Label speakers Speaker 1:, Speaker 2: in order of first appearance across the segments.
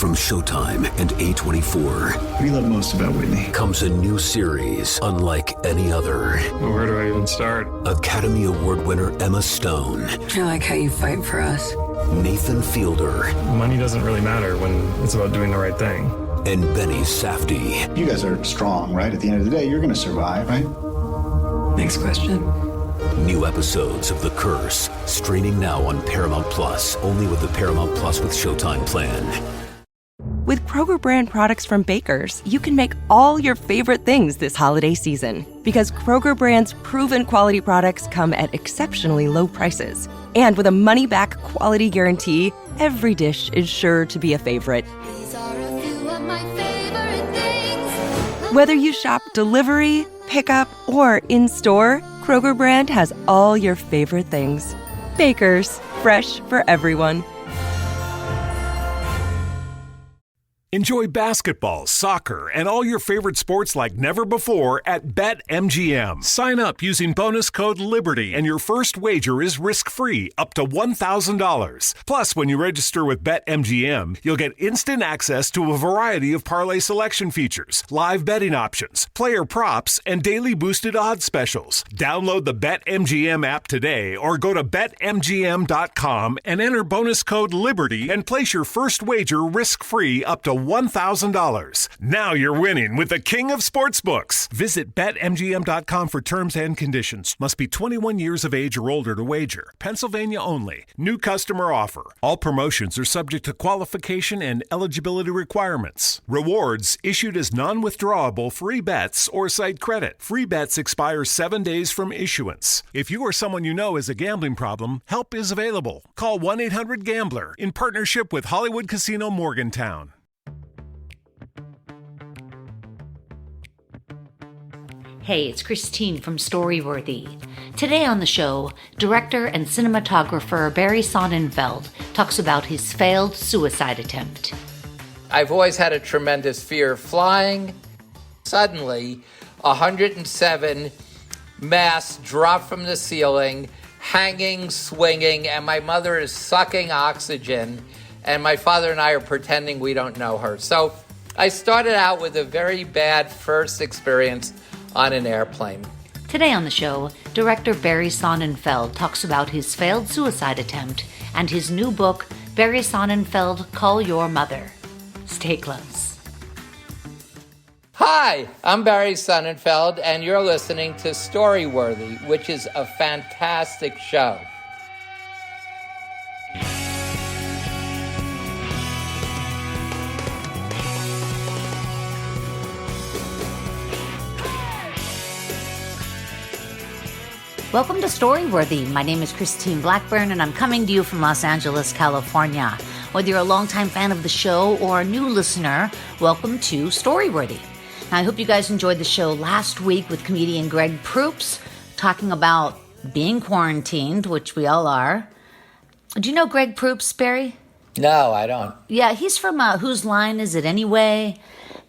Speaker 1: From Showtime and A24.
Speaker 2: What do you love most about Whitney?
Speaker 1: Comes a new series unlike any other.
Speaker 3: Well, where do I even start?
Speaker 1: Academy Award winner Emma Stone.
Speaker 4: I like how you fight for us.
Speaker 1: Nathan Fielder.
Speaker 3: Money doesn't really matter when it's about doing the right thing.
Speaker 1: And Benny Safdie.
Speaker 2: You guys are strong, right? At the end of the day, you're going to survive, right?
Speaker 4: Next question.
Speaker 1: New episodes of The Curse, streaming now on Paramount Plus, only with the Paramount Plus with Showtime plan.
Speaker 5: With Kroger brand products from Baker's, you can make all your favorite things this holiday season. Because Kroger brand's proven quality products come at exceptionally low prices. And with a money-back quality guarantee, every dish is sure to be a favorite.
Speaker 6: These are a few of my favorite things.
Speaker 5: Whether you shop delivery, pickup, or in-store, Kroger brand has all your favorite things. Baker's, fresh for everyone.
Speaker 7: Enjoy basketball, soccer, and all your favorite sports like never before at BetMGM. Sign up using bonus code LIBERTY and your first wager is risk-free up to $1,000. Plus, when you register with BetMGM, you'll get instant access to a variety of parlay selection features, live betting options, player props, and daily boosted odds specials. Download the BetMGM app today or go to BetMGM.com and enter bonus code LIBERTY and place your first wager risk-free up to $1,000. Now you're winning with the king of sportsbooks. Visit BetMGM.com for terms and conditions. Must be 21 years of age or older to wager. Pennsylvania only. New customer offer. All promotions are subject to qualification and eligibility requirements. Rewards issued as non-withdrawable free bets or site credit. Free bets expire 7 days from issuance. If you or someone you know has a gambling problem, help is available. Call 1-800-GAMBLER in partnership with Hollywood Casino Morgantown.
Speaker 8: Hey, it's Christine from Storyworthy. Today on the show, director and cinematographer Barry Sonnenfeld talks about his failed suicide attempt.
Speaker 9: I've always had a tremendous fear of flying. Suddenly, 107 masts drop from the ceiling, hanging, swinging, and my mother is sucking oxygen, and my father and I are pretending we don't know her. So I started out with a very bad first experience on an airplane.
Speaker 8: Today on the show, director Barry Sonnenfeld talks about his failed suicide attempt and his new book, Barry Sonnenfeld, Call Your Mother. Stay close.
Speaker 9: Hi, I'm Barry Sonnenfeld, and you're listening to Storyworthy, which is a fantastic show.
Speaker 8: Welcome to Storyworthy. My name is Christine Blackburn, and I'm coming to you from Los Angeles, California. Whether you're a longtime fan of the show or a new listener, welcome to Storyworthy. Now, I hope you guys enjoyed the show last week with comedian Greg Proops talking about being quarantined, which we all are. Do you know Greg Proops, Barry?
Speaker 9: No, I don't.
Speaker 8: Yeah, he's from Whose Line Is It Anyway?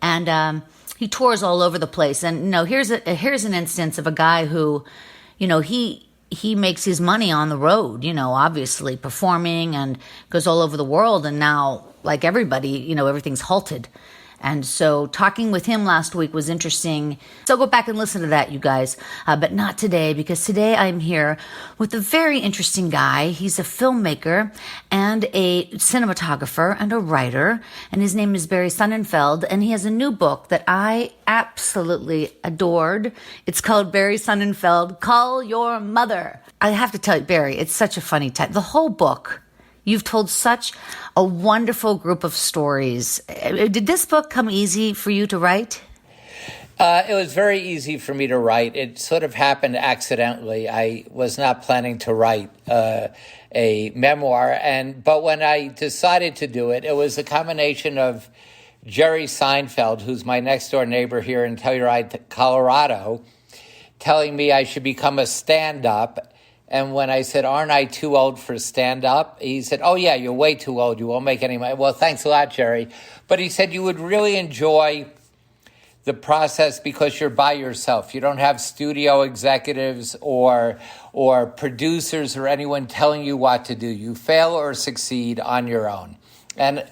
Speaker 8: And he tours all over the place. And, here's an instance of a guy who, he makes his money on the road, obviously performing and goes all over the world. And now, like everybody, everything's halted. And so talking with him last week was interesting. So go back and listen to that, you guys. But not today, because today I'm here with a very interesting guy. He's a filmmaker and a cinematographer and a writer. And his name is Barry Sonnenfeld. And he has a new book that I absolutely adored. It's called Barry Sonnenfeld, Call Your Mother. I have to tell you, Barry, it's such a funny title. The whole book. You've told such a wonderful group of stories. Did this book come easy for you to write?
Speaker 9: It was very easy for me to write. It sort of happened accidentally. I was not planning to write a memoir, but when I decided to do it, it was a combination of Jerry Seinfeld, who's my next-door neighbor here in Telluride, Colorado, telling me I should become a stand-up. And when I said, aren't I too old for stand-up? He said, oh, yeah, you're way too old. You won't make any money. Well, thanks a lot, Jerry. But he said you would really enjoy the process because you're by yourself. You don't have studio executives or producers or anyone telling you what to do. You fail or succeed on your own. And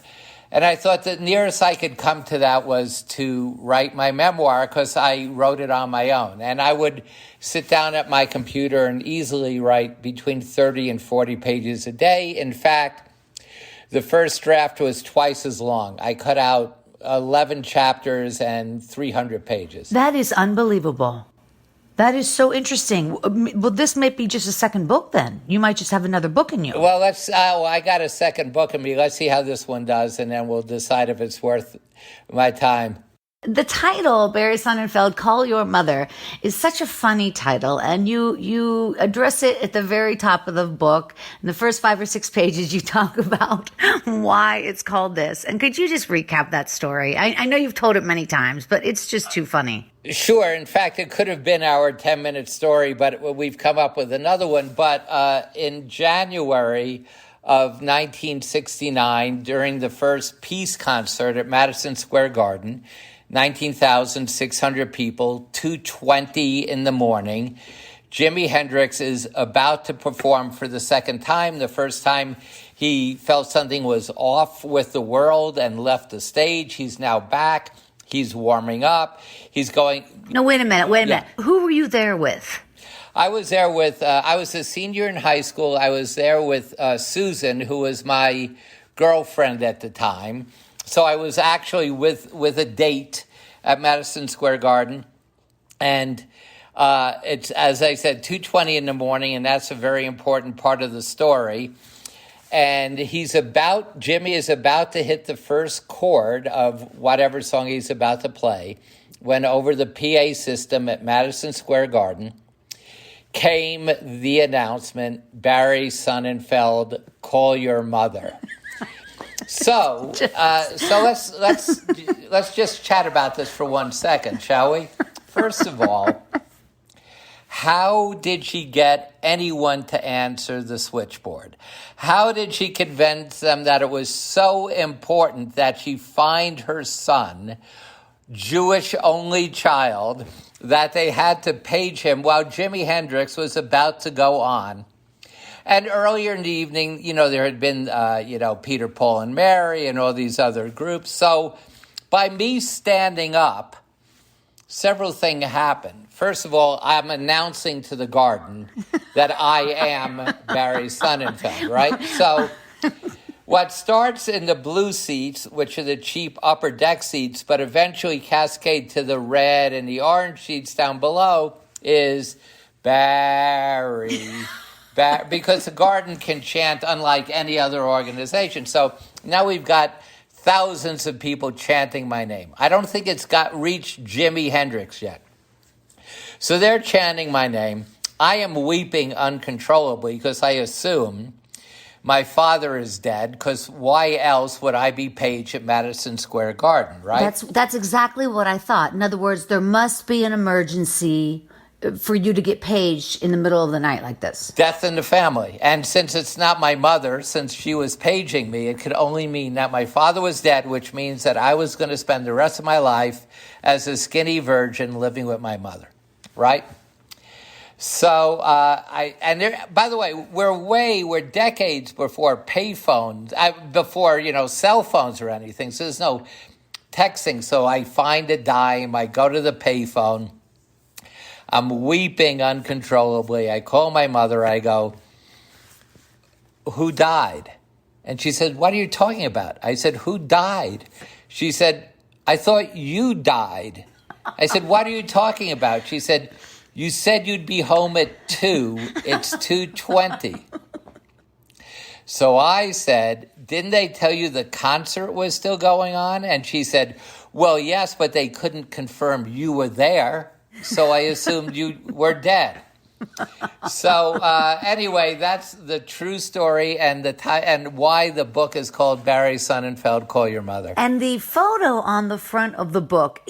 Speaker 9: And I thought the nearest I could come to that was to write my memoir, because I wrote it on my own. And I would sit down at my computer and easily write between 30 and 40 pages a day. In fact, the first draft was twice as long. I cut out 11 chapters and 300 pages.
Speaker 8: That is unbelievable. That is so interesting. Well, this might be just a second book then. You might just have another book in you.
Speaker 9: Well, I got a second book in me. Let's see how this one does, and then we'll decide if it's worth my time.
Speaker 8: The title, Barry Sonnenfeld, Call Your Mother, is such a funny title, and you address it at the very top of the book. In the first 5 or 6 pages, you talk about why it's called this. And could you just recap that story? I know you've told it many times, but it's just too funny.
Speaker 9: Sure. In fact, it could have been our 10-minute story, but we've come up with another one. But in January of 1969, during the first peace concert at Madison Square Garden, 19,600 people, 2:20 in the morning. Jimi Hendrix is about to perform for the second time. The first time he felt something was off with the world and left the stage. He's now back. He's warming up. He's going...
Speaker 8: No, wait a minute. Who were you there with?
Speaker 9: I was there with... I was a senior in high school. I was there with Susan, who was my girlfriend at the time. So I was actually with a date at Madison Square Garden. And it's, as I said, 2:20 in the morning, and that's a very important part of the story. And Jimmy is about to hit the first chord of whatever song he's about to play, when over the PA system at Madison Square Garden came the announcement, Barry Sonnenfeld, call your mother. So let's just chat about this for 1 second, shall we? First of all, how did she get anyone to answer the switchboard? How did she convince them that it was so important that she find her son, Jewish-only child, that they had to page him while Jimi Hendrix was about to go on? And earlier in the evening, there had been, Peter, Paul, and Mary and all these other groups. So by me standing up, several things happened. First of all, I'm announcing to the garden that I am Barry Sonnenfeld, right? So what starts in the blue seats, which are the cheap upper deck seats, but eventually cascade to the red and the orange seats down below, is Barry. Because the garden can chant unlike any other organization. So now we've got thousands of people chanting my name. I don't think it's reached Jimi Hendrix yet. So they're chanting my name. I am weeping uncontrollably because I assume my father is dead, because why else would I be paged at Madison Square Garden, right?
Speaker 8: That's exactly what I thought. In other words, there must be an emergency for you to get paged in the middle of the night like this.
Speaker 9: Death in the family. And since it's not my mother, since she was paging me, it could only mean that my father was dead, which means that I was going to spend the rest of my life as a skinny virgin living with my mother, right? So, by the way, we're decades before payphones, before, cell phones or anything. So there's no texting. So I find a dime, I go to the payphone, I'm weeping uncontrollably. I call my mother. I go, who died? And she said, what are you talking about? I said, who died? She said, I thought you died. I said, what are you talking about? She said, you said you'd be home at 2. It's 2:20. So I said, didn't they tell you the concert was still going on? And she said, well, yes, but they couldn't confirm you were there. So I assumed you were dead. So anyway, that's the true story and and why the book is called Barry Sonnenfeld, Call Your Mother.
Speaker 8: And the photo on the front of the book,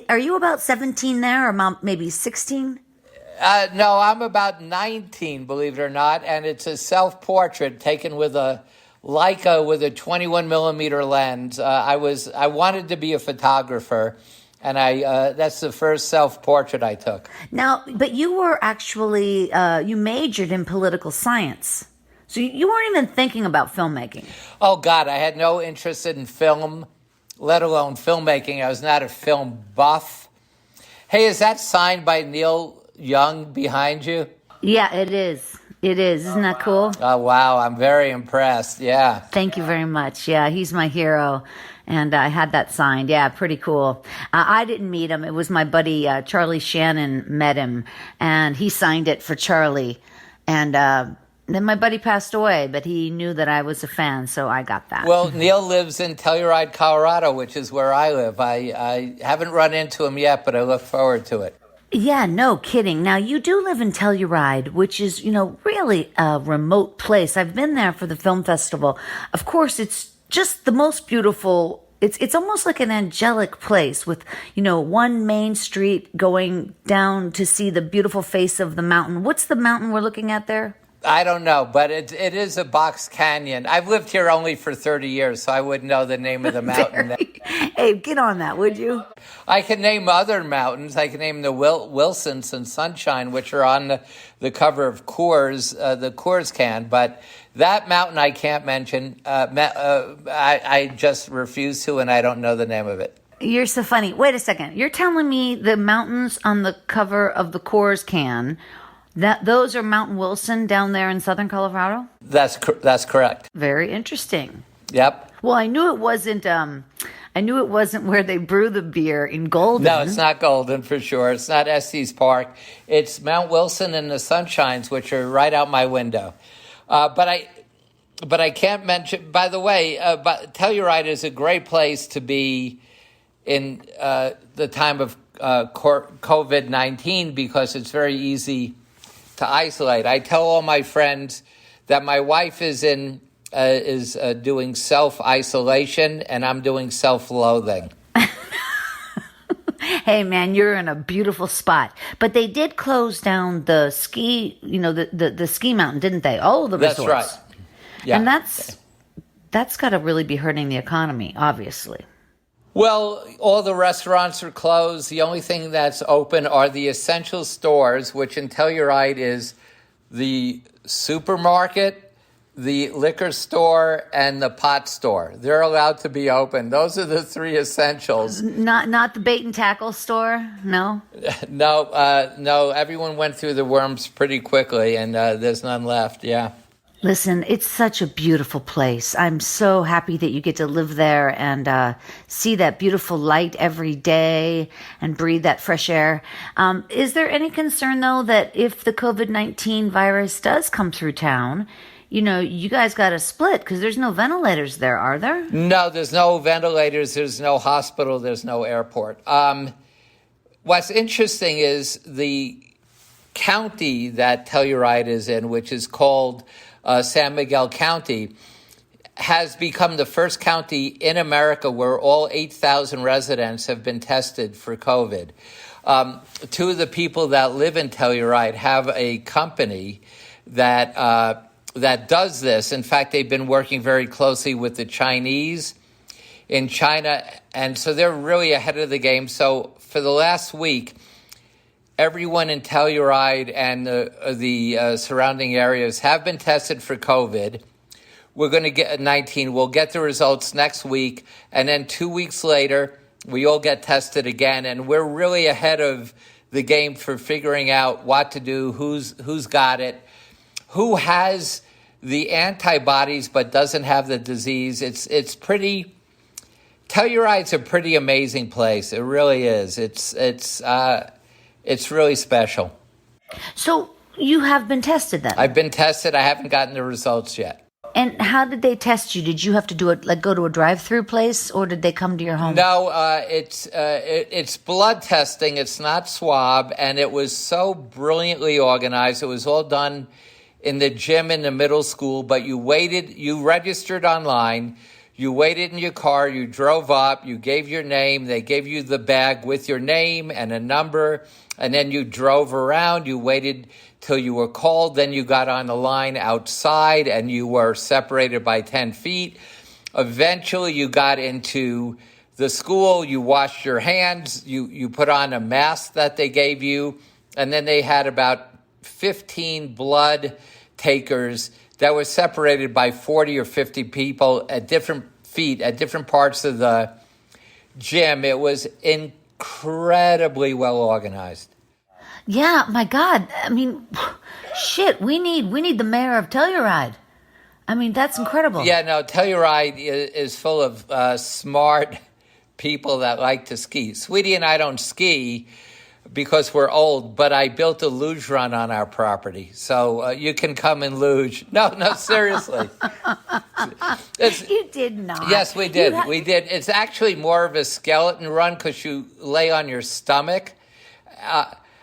Speaker 8: are you about 17 there, or maybe 16?
Speaker 9: No, I'm about 19, believe it or not, and it's a self-portrait taken with a Leica with a 21 millimeter lens. I wanted to be a photographer. And that's the first self-portrait I took.
Speaker 8: Now, but you were actually, you majored in political science. So you weren't even thinking about filmmaking.
Speaker 9: Oh, God, I had no interest in film, let alone filmmaking. I was not a film buff. Hey, is that signed by Neil Young behind you?
Speaker 8: Yeah, it is. It is. Isn't that cool?
Speaker 9: Oh, wow. I'm very impressed. Yeah.
Speaker 8: Thank you very much. Yeah, he's my hero. And I had that signed. Yeah, pretty cool. I didn't meet him. It was my buddy Charlie Shannon met him, and he signed it for Charlie. And then my buddy passed away, but he knew that I was a fan, so I got that.
Speaker 9: Well, Neil lives in Telluride, Colorado, which is where I live. I haven't run into him yet, but I look forward to it.
Speaker 8: Yeah, no kidding. Now, you do live in Telluride, which is, really a remote place. I've been there for the film festival. Of course, it's just the most beautiful. It's almost like an angelic place with, one main street going down to see the beautiful face of the mountain. What's the mountain we're looking at there?
Speaker 9: I don't know, but it is a box canyon. I've lived here only for 30 years, so I wouldn't know the name of the mountain.
Speaker 8: Hey, get on that, would you?
Speaker 9: I can name other mountains. I can name the Wilsons and Sunshine, which are on the cover of Coors, the Coors can. But that mountain I can't mention. I just refuse to, and I don't know the name of it.
Speaker 8: You're so funny. Wait a second. You're telling me the mountains on the cover of the Coors can, those are Mount Wilson down there in southern Colorado?
Speaker 9: That's correct.
Speaker 8: Very interesting.
Speaker 9: Yep.
Speaker 8: Well, I knew it wasn't where they brew the beer in Golden.
Speaker 9: No, it's not Golden for sure. It's not Estes Park. It's Mount Wilson and the Sunshines, which are right out my window. But I can't mention. By the way, Telluride is a great place to be in the time of COVID-19 because it's very easy to isolate. I tell all my friends that my wife is doing self-isolation and I'm doing self-loathing.
Speaker 8: Hey man, you're in a beautiful spot. But they did close down the ski, the ski mountain, didn't they? All of the resorts.
Speaker 9: That's right. Yeah.
Speaker 8: And that's got to really be hurting the economy, obviously.
Speaker 9: Well, all the restaurants are closed. The only thing that's open are the essential stores, which in Telluride is the supermarket, the liquor store, and the pot store. They're allowed to be open. Those are the three essentials.
Speaker 8: Not the bait and tackle store? No?
Speaker 9: No. Everyone went through the worms pretty quickly, and there's none left. Yeah.
Speaker 8: Listen, it's such a beautiful place. I'm so happy that you get to live there and see that beautiful light every day and breathe that fresh air. Is there any concern, though, that if the COVID-19 virus does come through town, you guys got to split because there's no ventilators there, are there?
Speaker 9: No, there's no ventilators. There's no hospital. There's no airport. What's interesting is the county that Telluride is in, which is called San Miguel County, has become the first county in America where all 8,000 residents have been tested for COVID. Two of the people that live in Telluride have a company that does this. In fact, they've been working very closely with the Chinese in China, and so they're really ahead of the game. So for the last week, everyone in Telluride and the surrounding areas have been tested for COVID. We're going to get 19. We'll get the results next week. And then 2 weeks later, we all get tested again. And we're really ahead of the game for figuring out what to do, who's got it, who has the antibodies but doesn't have the disease. It's pretty... Telluride's a pretty amazing place. It really is. It's really special.
Speaker 8: So you have been tested then?
Speaker 9: I've been tested. I haven't gotten the results yet.
Speaker 8: And how did they test you? Did you have to do it, go to a drive-through place, or did they come to your home?
Speaker 9: No, it's blood testing. It's not swab, and it was so brilliantly organized. It was all done in the gym in the middle school, but you registered online. You waited in your car, you drove up, you gave your name, they gave you the bag with your name and a number, and then you drove around, you waited till you were called, then you got on the line outside and you were separated by 10 feet. Eventually you got into the school, you washed your hands, you put on a mask that they gave you, and then they had about 15 blood takers that was separated by 40 or 50 people at different feet, at different parts of the gym. It was incredibly well organized.
Speaker 8: Yeah, my God. I mean, shit, we need the mayor of Telluride. I mean, that's incredible.
Speaker 9: Yeah, no, Telluride is full of smart people that like to ski. Sweetie and I don't ski because we're old, but I built a luge run on our property. So you can come and luge. No, seriously.
Speaker 8: You did not.
Speaker 9: Yes, we did. We did. It's actually more of a skeleton run because you lay on your stomach.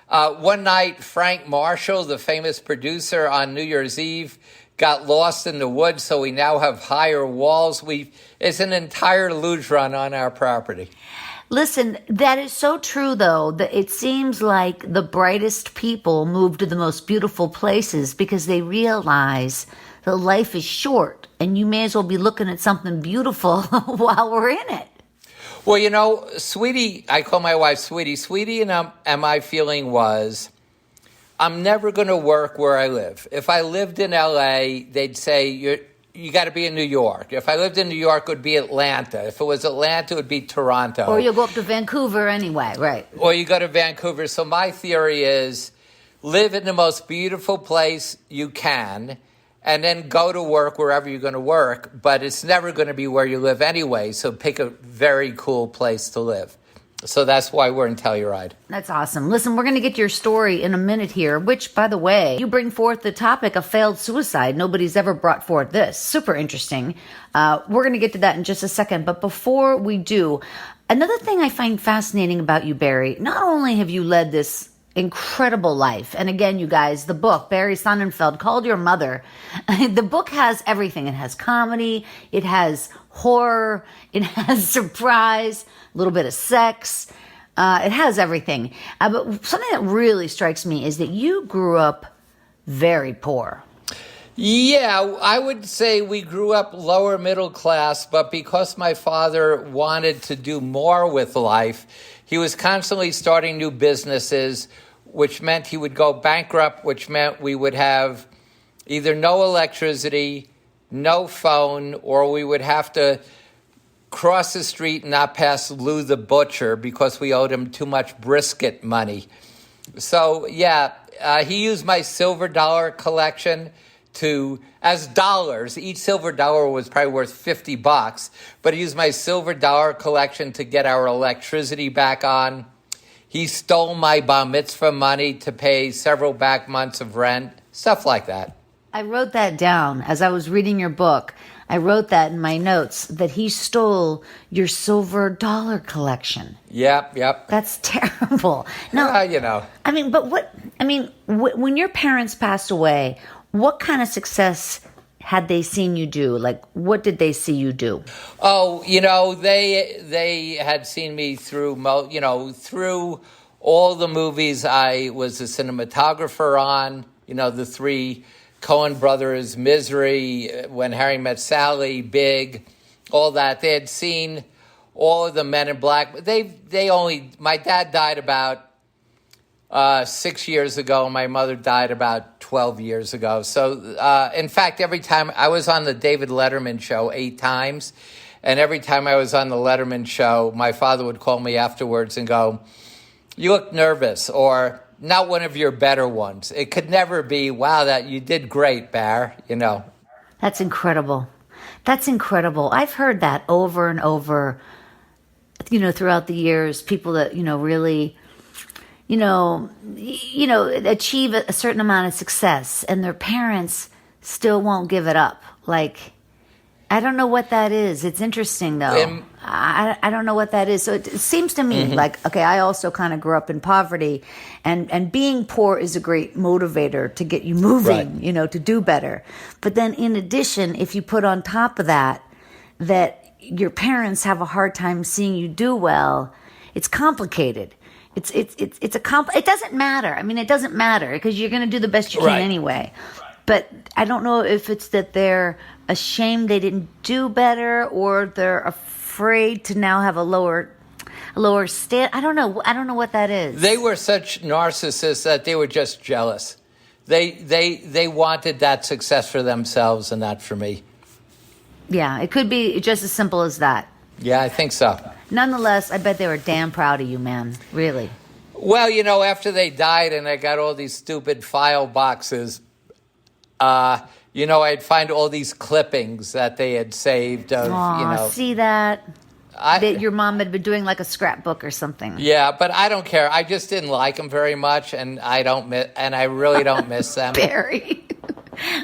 Speaker 9: One night, Frank Marshall, the famous producer on New Year's Eve, got lost in the woods, so we now have higher walls. It's an entire luge run on our property.
Speaker 8: Listen, that is so true, though, that it seems like the brightest people move to the most beautiful places because they realize that life is short and you may as well be looking at something beautiful while we're in it.
Speaker 9: Well, Sweetie, I call my wife Sweetie. Sweetie and my feeling was, I'm never going to work where I live. If I lived in L.A., they'd say, you got to be in New York. If I lived in New York, it would be Atlanta. If it was Atlanta, it would be Toronto.
Speaker 8: Or you'll go up to Vancouver anyway, right?
Speaker 9: Or you go to Vancouver. So my theory is live in the most beautiful place you can and then go to work wherever you're going to work. But it's never going to be where you live anyway. So pick a very cool place to live. So that's why we're in Telluride.
Speaker 8: That's awesome. Listen, we're going to get to your story in a minute here, which, by the way, you bring forth the topic of failed suicide. Nobody's ever brought forth this. Super interesting. We're going to get to that in just a second. But before we do, another thing I find fascinating about you, Barry, not only have you led this incredible life, and again, you guys, the book, Barry Sonnenfeld, Called Your Mother, the book has everything. It has comedy, it has horror, it has surprise, a little bit of sex. It has everything. But something that really strikes me is that you grew up very poor.
Speaker 9: Yeah, I would say we grew up lower middle class, but because my father wanted to do more with life, he was constantly starting new businesses, which meant he would go bankrupt, which meant we would have either no electricity, no phone, or we would have to cross the street and not pass Lou the Butcher because we owed him too much brisket money. So, yeah, he used my silver dollar collection as dollars. Each silver dollar was probably worth $50, but he used my silver dollar collection to get our electricity back on. He stole my bar mitzvah money to pay several back months of rent, stuff like that.
Speaker 8: I wrote that down as I was reading your book. I wrote that in my notes, that he stole your silver dollar collection.
Speaker 9: Yep.
Speaker 8: That's terrible. No, I mean, but when your parents passed away, what kind of success had they seen you do? Like, what did they see you do?
Speaker 9: Oh, they had seen me through all the movies I was a cinematographer on, the three Coen brothers, Misery, When Harry Met Sally, Big, all that. They had seen all of the Men in Black. My dad died about 6 years ago, and my mother died about 12 years ago. So, in fact, every time I was on the David Letterman show 8 times, and every time I was on the Letterman show, my father would call me afterwards and go, "You look nervous," or "Not one of your better ones." It could never be, "Wow, that you did great, Bear,"
Speaker 8: That's incredible. That's incredible. I've heard that over and over, throughout the years, people that, really, achieve a certain amount of success and their parents still won't give it up. Like, I don't know what that is. It's interesting, though. I don't know what that is. So it seems to me like, okay, I also kind of grew up in poverty, and being poor is a great motivator to get you moving,
Speaker 9: right.
Speaker 8: To do better. But then in addition, if you put on top of that your parents have a hard time seeing you do well, it's complicated. It doesn't matter. I mean, it doesn't matter because you're going to do the best you can anyway. But I don't know if it's that they're ashamed they didn't do better, or they're afraid to now have a lower stand. I don't know what that is.
Speaker 9: They were such narcissists that they were just jealous. They wanted that success for themselves and not for me.
Speaker 8: Yeah, it could be just as simple as that.
Speaker 9: Yeah, I think so.
Speaker 8: Nonetheless, I bet they were damn proud of you, man. Really.
Speaker 9: Well, after they died and I got all these stupid file boxes, I'd find all these clippings that they had saved of,
Speaker 8: Aw, see that? That your mom had been doing like a scrapbook or something.
Speaker 9: Yeah, but I don't care. I just didn't like them very much, and I really don't miss them.
Speaker 8: Barry.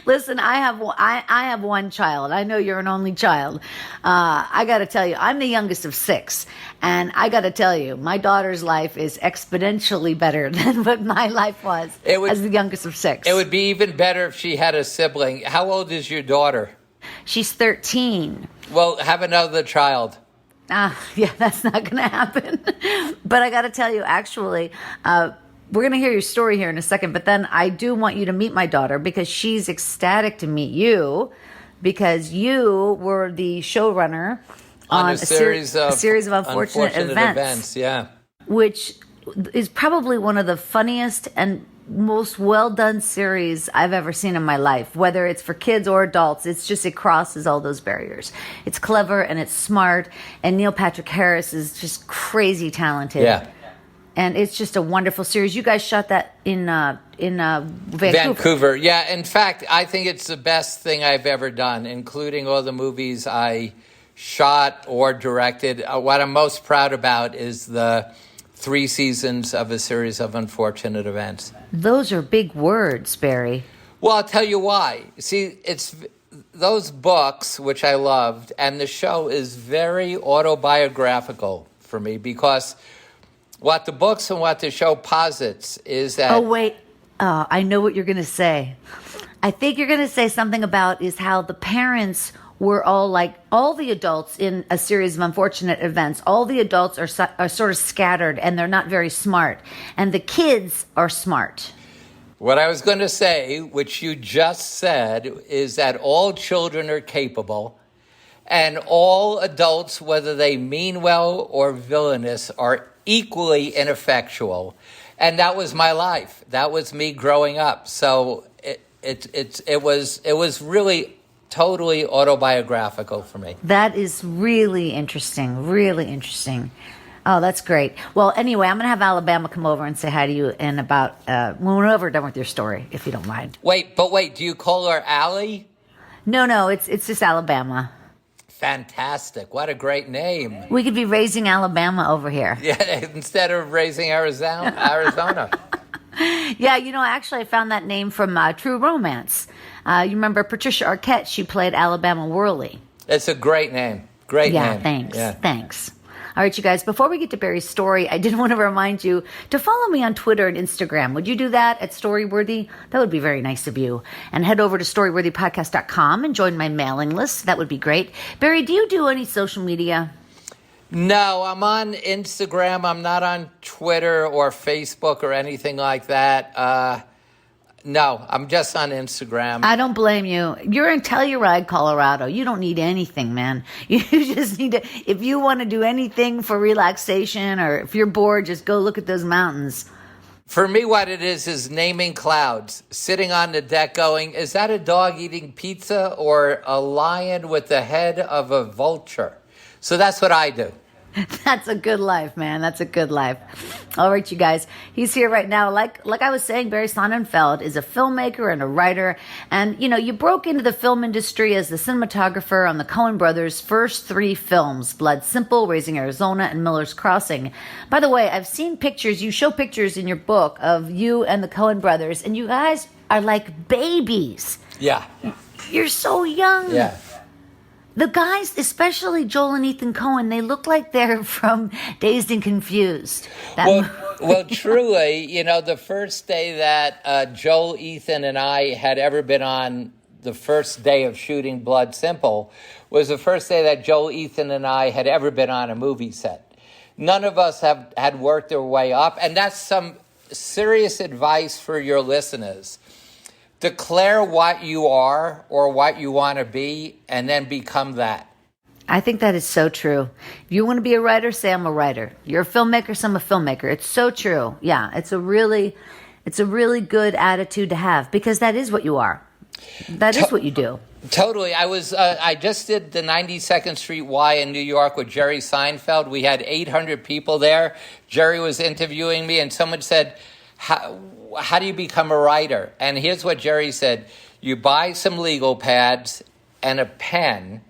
Speaker 8: Listen, I have one child. I know you're an only child. I got to tell you, I'm the youngest of 6. And I got to tell you, my daughter's life is exponentially better than what my life was as the youngest of 6.
Speaker 9: It would be even better if she had a sibling. How old is your daughter?
Speaker 8: She's 13.
Speaker 9: Well, have another child.
Speaker 8: Yeah, that's not going to happen. But I got to tell you, actually, we're going to hear your story here in a second, but then I do want you to meet my daughter because she's ecstatic to meet you because you were the showrunner on a series of unfortunate events.
Speaker 9: Yeah.
Speaker 8: Which is probably one of the funniest and most well-done series I've ever seen in my life. Whether it's for kids or adults, it crosses all those barriers. It's clever and it's smart, and Neil Patrick Harris is just crazy talented.
Speaker 9: Yeah.
Speaker 8: And it's just a wonderful series. You guys shot that in Vancouver.
Speaker 9: Yeah, in fact, I think it's the best thing I've ever done, including all the movies I shot or directed. What I'm most proud about is the 3 seasons of a series of unfortunate events.
Speaker 8: Those are big words, Barry.
Speaker 9: Well, I'll tell you why. See, it's those books, which I loved, and the show is very autobiographical for me because what the books and what the show posits is that...
Speaker 8: Oh, wait. I know what you're going to say. I think you're going to say something about is how the parents were all like, all the adults in a series of unfortunate events, all the adults are sort of scattered and they're not very smart. And the kids are smart.
Speaker 9: What I was going to say, which you just said, is that all children are capable and all adults, whether they mean well or villainous, are equally ineffectual. And that was my life. That was me growing up. So it was really totally autobiographical for me.
Speaker 8: That is really interesting. Really interesting. Oh, that's great. Well, anyway, I'm going to have Alabama come over and say hi to you in about whenever we're done with your story, if you don't mind.
Speaker 9: Wait, do you call her Allie?
Speaker 8: No, it's just Alabama.
Speaker 9: Fantastic. What a great name.
Speaker 8: We could be raising Alabama over here.
Speaker 9: Yeah, instead of raising Arizona.
Speaker 8: Yeah, actually I found that name from True Romance. You remember Patricia Arquette? She played Alabama Worley.
Speaker 9: It's a great name. Great name.
Speaker 8: Thanks. All right, you guys, before we get to Barry's story, I did want to remind you to follow me on Twitter and Instagram. Would you do that at Storyworthy? That would be very nice of you. And head over to storyworthypodcast.com and join my mailing list. That would be great. Barry, do you do any social media?
Speaker 9: No, I'm on Instagram. I'm not on Twitter or Facebook or anything like that. No, I'm just on Instagram.
Speaker 8: I don't blame you. You're in Telluride, Colorado. You don't need anything, man. You just need to, if you want to do anything for relaxation or if you're bored, just go look at those mountains.
Speaker 9: For me, what it is naming clouds, sitting on the deck going, is that a dog eating pizza or a lion with the head of a vulture? So that's what I do.
Speaker 8: That's a good life, man. That's a good life. All right, you guys. He's here right now. Like I was saying, Barry Sonnenfeld is a filmmaker and a writer. And, you broke into the film industry as the cinematographer on the Coen brothers' first 3 films, Blood Simple, Raising Arizona, and Miller's Crossing. By the way, I've seen pictures. You show pictures in your book of you and the Coen brothers, and you guys are like babies.
Speaker 9: Yeah.
Speaker 8: You're so young.
Speaker 9: Yeah.
Speaker 8: The guys, especially Joel and Ethan Coen, they look like they're from Dazed and Confused.
Speaker 9: Well, truly, the first day that Joel, Ethan, and I had ever been on the first day of shooting Blood Simple was the first day that Joel, Ethan, and I had ever been on a movie set. None of us had worked their way up, and that's some serious advice for your listeners. Declare what you are or what you want to be, and then become that.
Speaker 8: I think that is so true. If you want to be a writer, say I'm a writer. You're a filmmaker, say I'm a filmmaker. It's so true. Yeah, it's a really It's a really good attitude to have because that is what you are. That is what you do.
Speaker 9: Totally. I just did the 92nd Street Y in New York with Jerry Seinfeld. We had 800 people there. Jerry was interviewing me, and someone said, how do you become a writer? And here's what Jerry said. You buy some legal pads and a pen,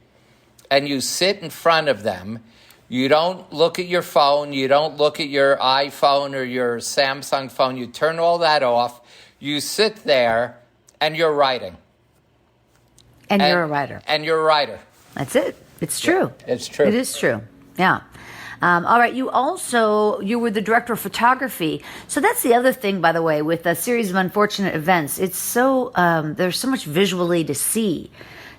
Speaker 9: and you sit in front of them. You don't look at your phone. You don't look at your iPhone or your Samsung phone. You turn all that off. You sit there, and you're writing.
Speaker 8: And you're a writer.
Speaker 9: And you're a writer.
Speaker 8: That's it. It's true.
Speaker 9: Yeah, it's true.
Speaker 8: It is true. Yeah. All right. You were the director of photography. So that's the other thing, by the way, with a series of unfortunate events. It's so, there's so much visually to see.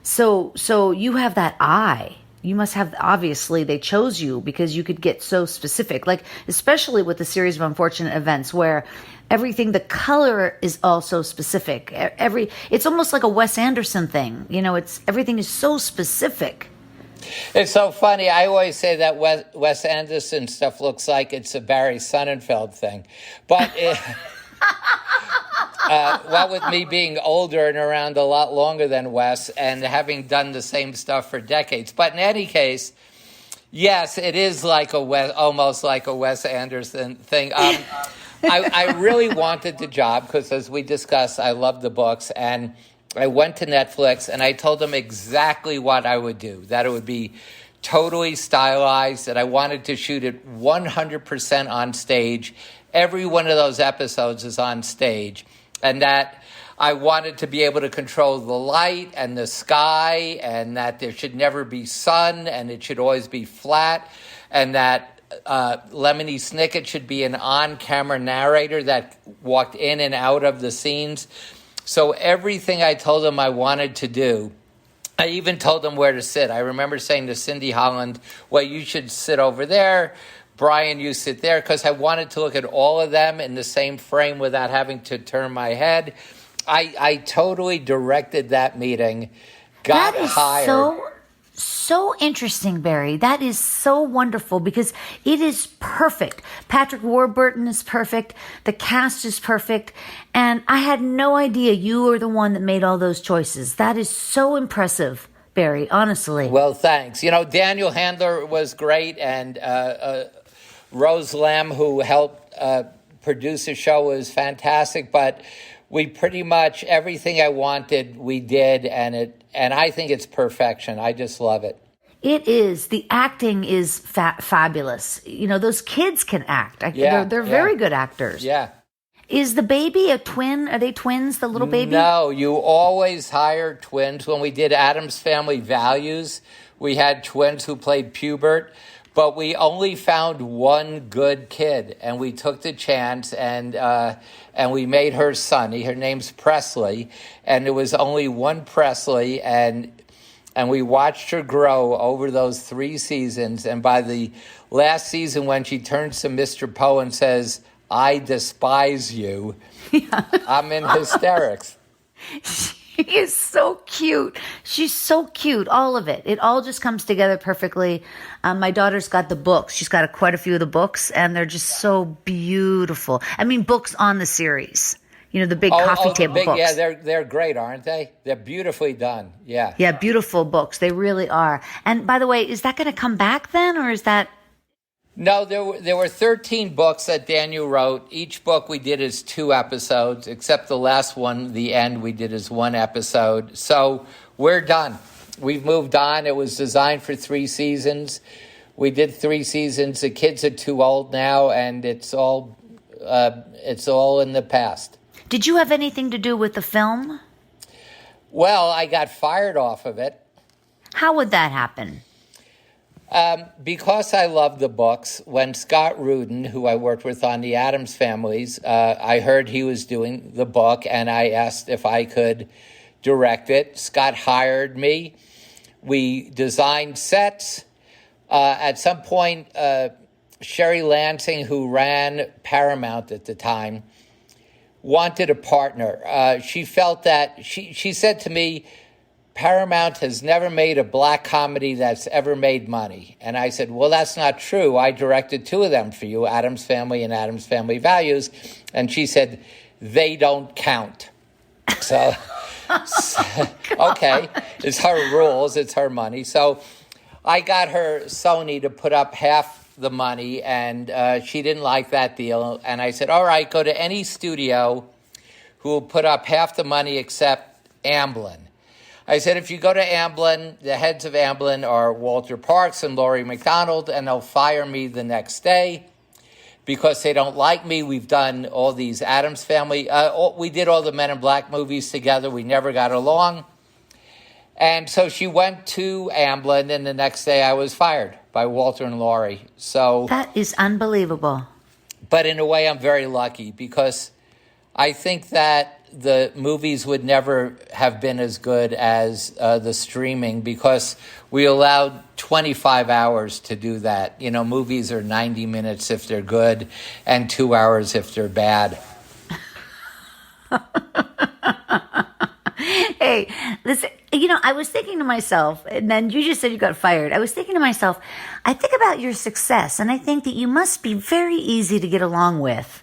Speaker 8: So you have that eye. You must have, obviously, they chose you because you could get so specific, like especially with the series of unfortunate events where everything, the color is also specific. It's almost like a Wes Anderson thing. Everything is so specific.
Speaker 9: It's so funny. I always say that Wes Anderson stuff looks like it's a Barry Sonnenfeld thing. But what with me being older and around a lot longer than Wes and having done the same stuff for decades. But in any case, yes, it is like almost like a Wes Anderson thing. I really wanted the job because, as we discussed, I love the books. And I went to Netflix and I told them exactly what I would do, that it would be totally stylized, that I wanted to shoot it 100% on stage. Every one of those episodes is on stage. And that I wanted to be able to control the light and the sky, and that there should never be sun and it should always be flat, and that Lemony Snicket should be an on-camera narrator that walked in and out of the scenes. So everything I told them I wanted to do, I even told them where to sit. I remember saying to Cindy Holland, well, you should sit over there. Brian, you sit there, because I wanted to look at all of them in the same frame without having to turn my head. I totally directed that meeting, got hired.
Speaker 8: That is so interesting, Barry. That is so wonderful because it is perfect. Patrick Warburton is perfect. The cast is perfect. And I had no idea you were the one that made all those choices. That is so impressive, Barry, honestly.
Speaker 9: Well, thanks. Daniel Handler was great, and Rose Lamb, who helped produce the show, was fantastic. But we pretty much, everything I wanted, we did, and I think it's perfection. I just love it.
Speaker 8: It is. The acting is fabulous. Those kids can act. They're very good actors.
Speaker 9: Yeah.
Speaker 8: Is the baby a twin? Are they twins, the little baby?
Speaker 9: No, you always hire twins. When we did Addams Family Values, we had twins who played Pubert, but we only found one good kid, and we took the chance, and we made her Sonny. Her name's Presley, and there was only one Presley, and we watched her grow over those 3 seasons, and by the last season when she turns to Mr. Poe and says, I despise you, I'm in hysterics.
Speaker 8: She is so cute. She's so cute. All of it. It all just comes together perfectly. My daughter's got the books. She's got quite a few of the books, and they're just so beautiful. I mean, books on the series. The big coffee table books.
Speaker 9: Yeah, they're great, aren't they? They're beautifully done. Yeah.
Speaker 8: Yeah, beautiful books. They really are. And by the way, is that going to come back then, or is that...
Speaker 9: No, there were 13 books that Daniel wrote. Each book we did as 2 episodes, except the last one, the end, we did as 1 episode. So we're done. We've moved on. It was designed for 3 seasons. We did 3 seasons. The kids are too old now, and it's all in the past.
Speaker 8: Did you have anything to do with the film?
Speaker 9: Well, I got fired off of it.
Speaker 8: How would that happen?
Speaker 9: Because I love the books, when Scott Rudin, who I worked with on the Addams Families, I heard he was doing the book, and I asked if I could direct it. Scott hired me. We designed sets. At some point, Sherry Lansing, who ran Paramount at the time, wanted a partner. She felt that, she said to me, Paramount has never made a black comedy that's ever made money. And I said, well, that's not true. I directed 2 of them for you, Addams Family and Addams Family Values. And she said, they don't count. So, okay, it's her rules, it's her money. So I got her Sony to put up half the money, and she didn't like that deal. And I said, all right, go to any studio who will put up half the money except Amblin. I said, if you go to Amblin, the heads of Amblin are Walter Parks and Laurie McDonald, and they'll fire me the next day because they don't like me. We've done all these Addams Family. We did all the Men in Black movies together. We never got along. And so she went to Amblin, and the next day I was fired by Walter and Laurie. So
Speaker 8: That is unbelievable.
Speaker 9: But in a way, I'm very lucky because I think that the movies would never have been as good as the streaming because we allowed 25 hours to do that. You know, movies are 90 minutes if they're good and 2 hours if they're bad.
Speaker 8: Hey, listen, I was thinking to myself, and then you just said you got fired. I was thinking to myself, I think about your success, and I think that you must be very easy to get along with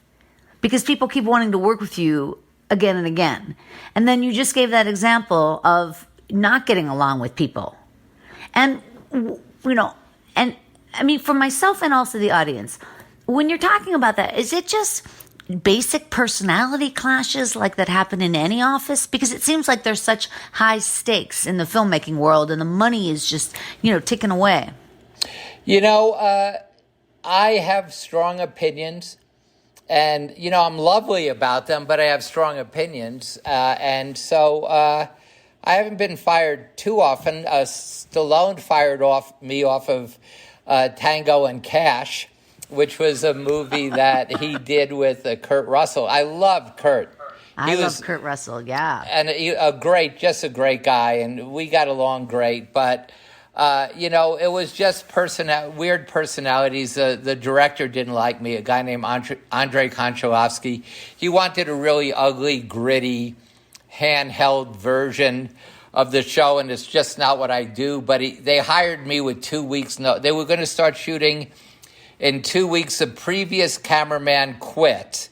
Speaker 8: because people keep wanting to work with you again and again. And then you just gave that example of not getting along with people. And, and I mean, for myself and also the audience, when you're talking about that, is it just basic personality clashes like that happen in any office? Because it seems like there's such high stakes in the filmmaking world and the money is just, ticking away.
Speaker 9: I have strong opinions. And, I'm lovely about them, but I have strong opinions. And so I haven't been fired too often. Stallone fired me off of Tango and Cash, which was a movie that he did with Kurt Russell. I loved Kurt.
Speaker 8: I love Kurt Russell, yeah.
Speaker 9: And just a great guy, and we got along great. But it was just weird personalities. The director didn't like me, a guy named Andrei Konchalovsky. He wanted a really ugly, gritty, handheld version of the show, and it's just not what I do. But they hired me with 2 weeks. They were going to start shooting in 2 weeks. The previous cameraman quit.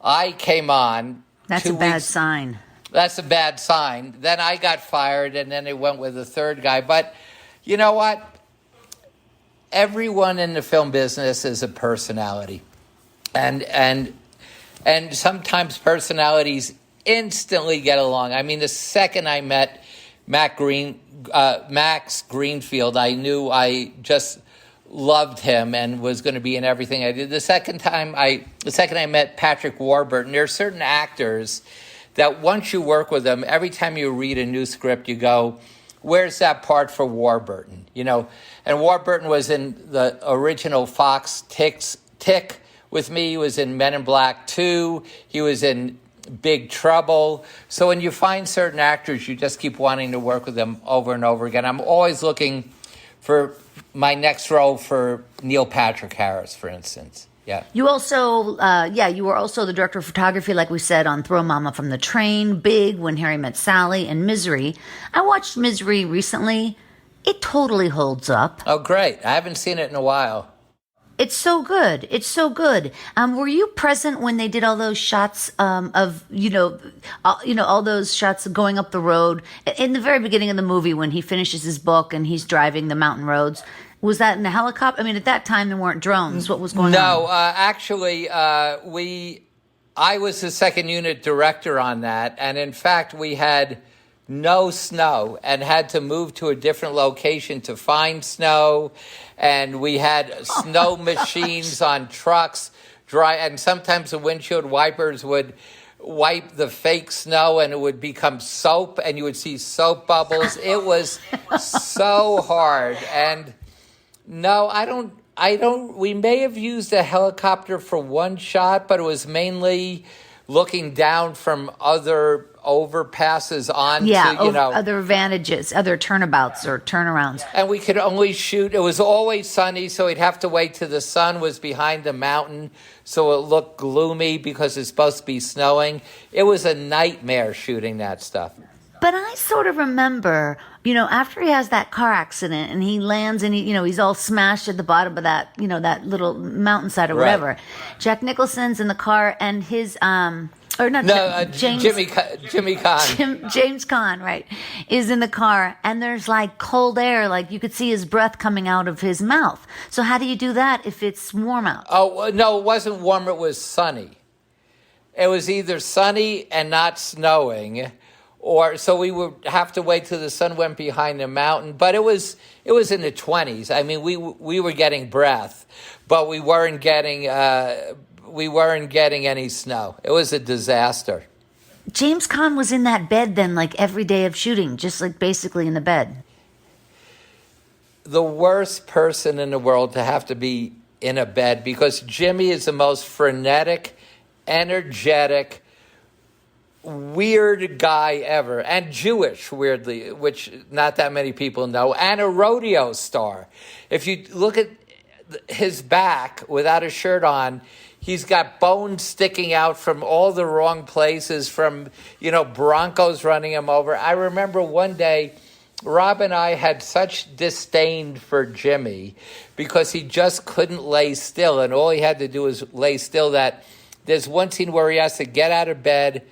Speaker 9: I came on.
Speaker 8: That's a bad sign.
Speaker 9: That's a bad sign. Then I got fired, and then they went with a third guy. But you know what? Everyone in the film business is a personality. And sometimes personalities instantly get along. I mean, the second I met Max Greenfield, I knew I just loved him and was going to be in everything I did. The second I met Patrick Warburton, there are certain actors that once you work with them, every time you read a new script, you go, where's that part for Warburton? And Warburton was in the original Fox Tick with me. He was in Men in Black 2. He was in Big Trouble. So when you find certain actors, you just keep wanting to work with them over and over again. I'm always looking for my next role for Neil Patrick Harris, for instance. Yeah.
Speaker 8: You also, you were also the director of photography, like we said, on Throw Mama from the Train, Big, When Harry Met Sally, and Misery. I watched Misery recently. It totally holds up.
Speaker 9: Oh, great. I haven't seen it in a while.
Speaker 8: It's so good. It's so good. Were you present when they did all those shots of all those shots going up the road in the very beginning of the movie when he finishes his book and he's driving the mountain roads? Was that in a helicopter? I mean, at that time there weren't drones. What was going on?
Speaker 9: No, actually, I was the second unit director on that, and in fact, we had no snow and had to move to a different location to find snow. And we had snow machines on trucks, and sometimes the windshield wipers would wipe the fake snow and it would become soap and you would see soap bubbles. It was so hard. And no, I don't, we may have used a helicopter for one shot, but it was mainly looking down from other overpasses onto,
Speaker 8: other advantages, other turnabouts or turnarounds.
Speaker 9: And we could only shoot, it was always sunny, so we'd have to wait till the sun was behind the mountain, so it looked gloomy because it's supposed to be snowing. It was a nightmare shooting that stuff.
Speaker 8: But I sort of remember, after he has that car accident and he lands and he's all smashed at the bottom of that, that little mountainside or whatever.
Speaker 9: Right.
Speaker 8: Jack Nicholson's in the car and his or not
Speaker 9: No,
Speaker 8: James,
Speaker 9: Jimmy Caan.
Speaker 8: James Caan, right, is in the car, and there's like cold air, like you could see his breath coming out of his mouth. So how do you do that if it's warm out?
Speaker 9: Oh, no, it wasn't warm. It was sunny. It was either sunny and not snowing, or so we would have to wait till the sun went behind the mountain. But it was in the 20s. I mean, we were getting breath, but we weren't getting any snow. It was a disaster.
Speaker 8: James Caan was in that bed then, like every day of shooting, just like basically in the bed.
Speaker 9: The worst person in the world to have to be in a bed, because Jimmy is the most frenetic, energetic, weird guy ever, and Jewish, weirdly, which not that many people know, and a rodeo star. If you look at his back without a shirt on, he's got bones sticking out from all the wrong places, from, Broncos running him over. I remember one day, Rob and I had such disdain for Jimmy because he just couldn't lay still, and all he had to do was lay still. That there's one scene where he has to get out of bed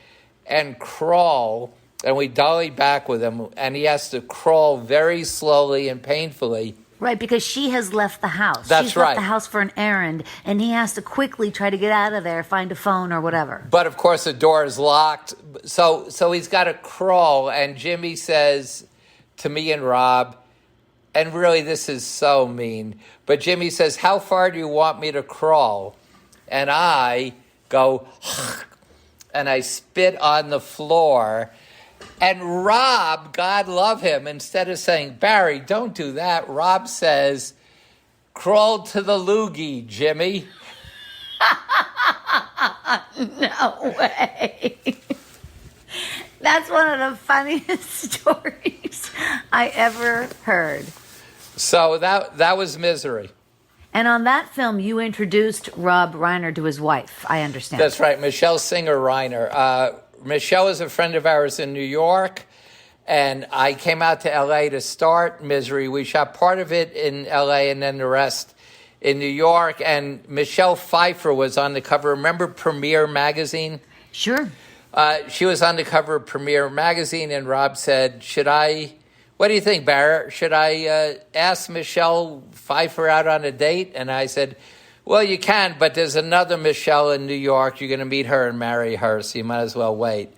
Speaker 9: and crawl, and we dolly back with him, and he has to crawl very slowly and painfully.
Speaker 8: Right, because she has left the house.
Speaker 9: That's
Speaker 8: She's
Speaker 9: right.
Speaker 8: left the house for an errand, and he has to quickly try to get out of there, find a phone or whatever.
Speaker 9: But, of course, the door is locked, so he's got to crawl, and Jimmy says to me and Rob, and really this is so mean, but Jimmy says, "How far do you want me to crawl?" And I go, and I spit on the floor. And Rob, God love him, instead of saying, "Barry, don't do that," Rob says, "Crawl to the loogie, Jimmy."
Speaker 8: No way. That's one of the funniest stories I ever heard.
Speaker 9: So that was misery.
Speaker 8: And on that film, you introduced Rob Reiner to his wife, I understand.
Speaker 9: That's right, Michelle Singer Reiner. Michelle is a friend of ours in New York, and I came out to L.A. to start Misery. We shot part of it in L.A. and then the rest in New York, and Michelle Pfeiffer was on the cover. Remember Premiere Magazine?
Speaker 8: Sure.
Speaker 9: She was on the cover of Premiere Magazine, and Rob said, what do you think, Barrett? Should I ask Michelle Pfeiffer out on a date? And I said, well, you can, but there's another Michelle in New York. You're going to meet her and marry her, so you might as well wait.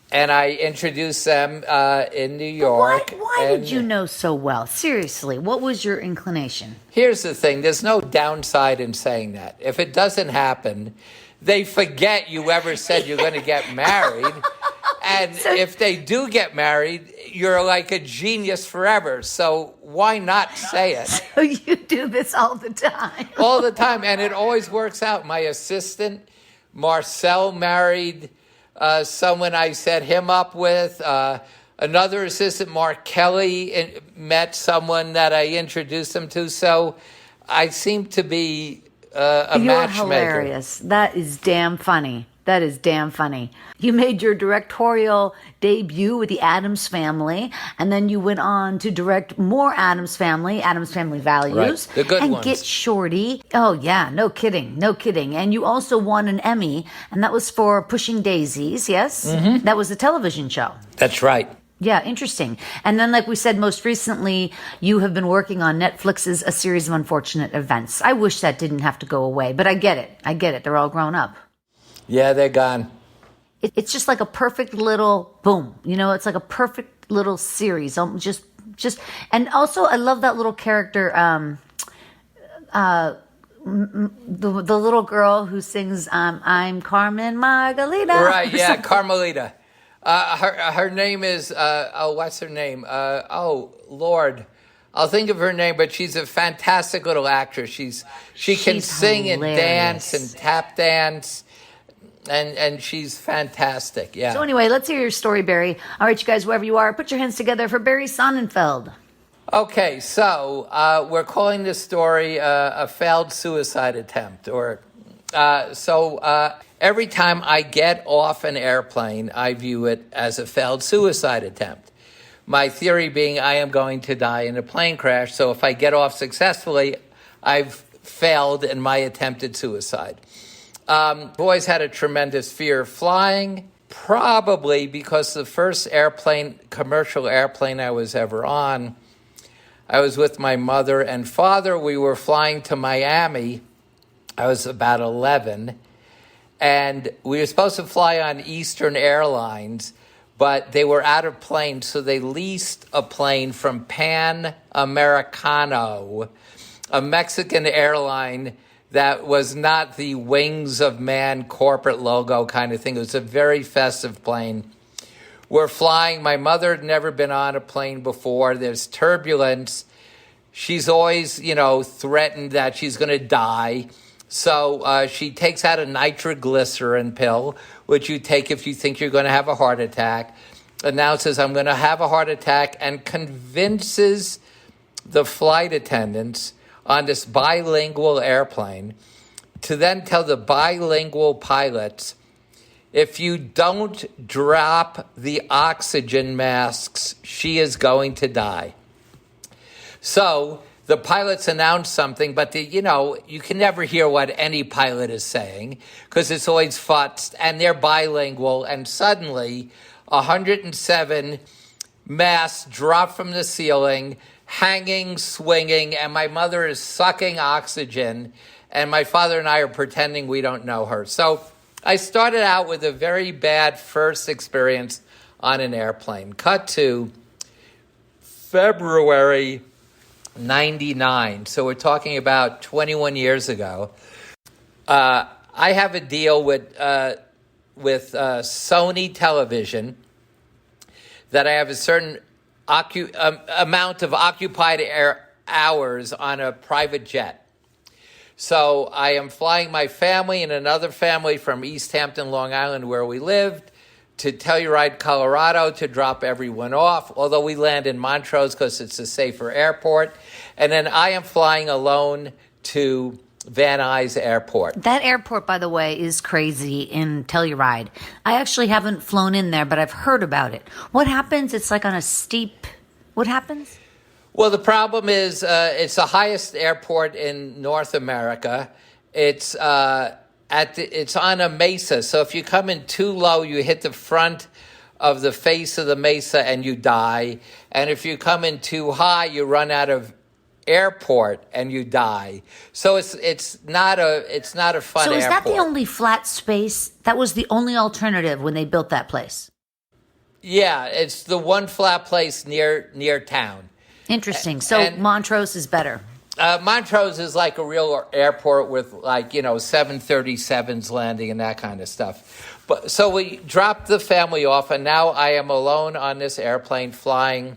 Speaker 9: And I introduced them in New York.
Speaker 8: Why did you know so well? Seriously, what was your inclination?
Speaker 9: Here's the thing. There's no downside in saying that. If it doesn't happen, they forget you ever said you're going to get married. And if they do get married, you're like a genius forever. So why not say it?
Speaker 8: So you do this all the time.
Speaker 9: All the time. And it always works out. My assistant, Marcel, married someone I set him up with. Another assistant, Mark Kelly, met someone that I introduced him to. So I seem to be a
Speaker 8: You're
Speaker 9: matchmaker.
Speaker 8: Hilarious. That is damn funny. That is damn funny. You made your directorial debut with the Addams Family, and then you went on to direct more Addams Family Values,
Speaker 9: right. The good
Speaker 8: and
Speaker 9: ones.
Speaker 8: Get Shorty. Oh yeah, no kidding. And you also won an Emmy, and that was for Pushing Daisies. Yes,
Speaker 9: Mm-hmm.
Speaker 8: That was a television show.
Speaker 9: That's right.
Speaker 8: Yeah, interesting. And then, like we said, most recently, you have been working on Netflix's A Series of Unfortunate Events. I wish that didn't have to go away, but I get it. They're all grown up.
Speaker 9: Yeah, they're gone.
Speaker 8: It's just like a perfect little boom. It's like a perfect little series. Just, and also I love that little character, the little girl who sings "I'm Carmen Margarita."
Speaker 9: Right? Yeah, Carmelita. Her name is what's her name? Lord. I'll think of her name, but she's a fantastic little actress. She can sing
Speaker 8: hilarious.
Speaker 9: and dance and tap dance. And she's fantastic, yeah.
Speaker 8: So anyway, let's hear your story, Barry. All right, you guys, wherever you are, put your hands together for Barry Sonnenfeld.
Speaker 9: Okay, so we're calling this story a failed suicide attempt. Every time I get off an airplane, I view it as a failed suicide attempt. My theory being I am going to die in a plane crash, so if I get off successfully, I've failed in my attempted suicide. I've always had a tremendous fear of flying, probably because the first commercial airplane I was ever on, I was with my mother and father. We were flying to Miami. I was about 11. And we were supposed to fly on Eastern Airlines, but they were out of planes, so they leased a plane from Pan Americano, a Mexican airline that was not the Wings of Man corporate logo kind of thing. It was a very festive plane. We're flying. My mother had never been on a plane before. There's turbulence. She's always, threatened that she's going to die. So she takes out a nitroglycerin pill, which you take if you think you're going to have a heart attack, announces, I'm going to have a heart attack, and convinces the flight attendants on this bilingual airplane to then tell the bilingual pilots, if you don't drop the oxygen masks, she is going to die. So the pilots announce something, but you can never hear what any pilot is saying because it's always futzed, and they're bilingual, and suddenly 107 masks drop from the ceiling, hanging, swinging, and my mother is sucking oxygen, and my father and I are pretending we don't know her. So I started out with a very bad first experience on an airplane. Cut to February 99. So we're talking about 21 years ago. I have a deal with Sony Television that I have a certain amount of occupied hours on a private jet. So I am flying my family and another family from East Hampton, Long Island, where we lived, to Telluride, Colorado, to drop everyone off, although we land in Montrose because it's a safer airport. And then I am flying alone to Van Nuys Airport.
Speaker 8: That airport, by the way, is crazy in Telluride. I actually haven't flown in there, but I've heard about it. What happens? It's like on a steep... What happens?
Speaker 9: Well, the problem is it's the highest airport in North America. It's it's on a mesa. So if you come in too low, you hit the front of the face of the mesa and you die. And if you come in too high, you run out of airport and you die. So it's not a fun airport.
Speaker 8: So is that the only flat space? That was the only alternative when they built that place?
Speaker 9: Yeah, it's the one flat place near town.
Speaker 8: Interesting. So Montrose is better.
Speaker 9: Montrose is like a real airport with 737s landing and that kind of stuff. But so we dropped the family off, and now I am alone on this airplane flying